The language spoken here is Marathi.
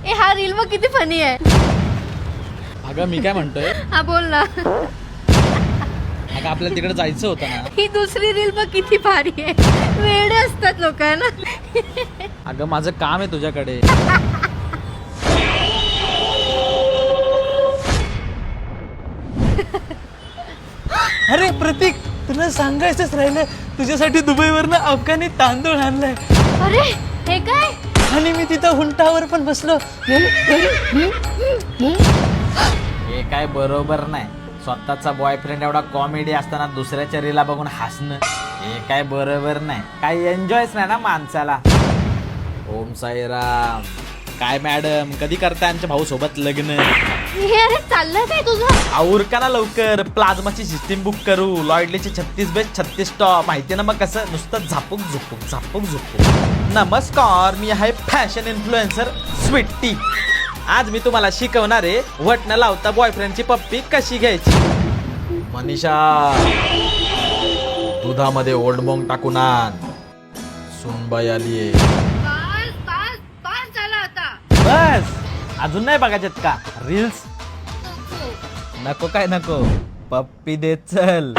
ए हा रील बघ किती फनी आहे. अगं मी काय म्हणतोय, हा बोल ना. अगं आपल्याला तिकडे जायचं होतं ना. ही दुसरी रील बघ किती भारी आहे. वेडे असतात लोक ना. अगं माझं काम आहे तुझ्याकडे. अरे प्रतीक, तुला सांगायचंच राहिलं, तुझ्यासाठी दुबईवरनं अफगाणी तांदूळ आणलाय. अरे हे काय. आणि मी तिथं हुंटावर पण बसलो. हे काय बरोबर नाही. स्वतःचा बॉयफ्रेंड एवढा कॉमेडी असताना दुसऱ्याच्या रीला बघून हसणं हे काय बरोबर नाही. काही एन्जॉयच नाही ना माणसाला. ओम साईराम. काय मॅडम, कधी करताय आमच्या भाऊ सोबत लग्न? हे अरे चाललंय काय तुझं. उरका ना लवकर. प्लाझ्माची सिस्टीम बुक करू. लॉयडलीचे 36 बेस 36 टॉप. माहिती ना मग कसं नुसतं झापूक झुपूक झापूक झुपूक. नमस्कार, मी आहे फॅशन इन्फ्लुएन्सर स्वीटी. आज मी तुम्हाला शिकवणार आहे वट न लावता बॉयफ्रेंडची पप्पी कशी घ्यायची. मनीषा, दुधामध्ये ओल्ड मॉंग टाकून आण. सुनबाई आलीये. पास झाला आता. बस, अजून नाही बघायच्यात का रील्स? नको काय नको, पप्पी दे चल.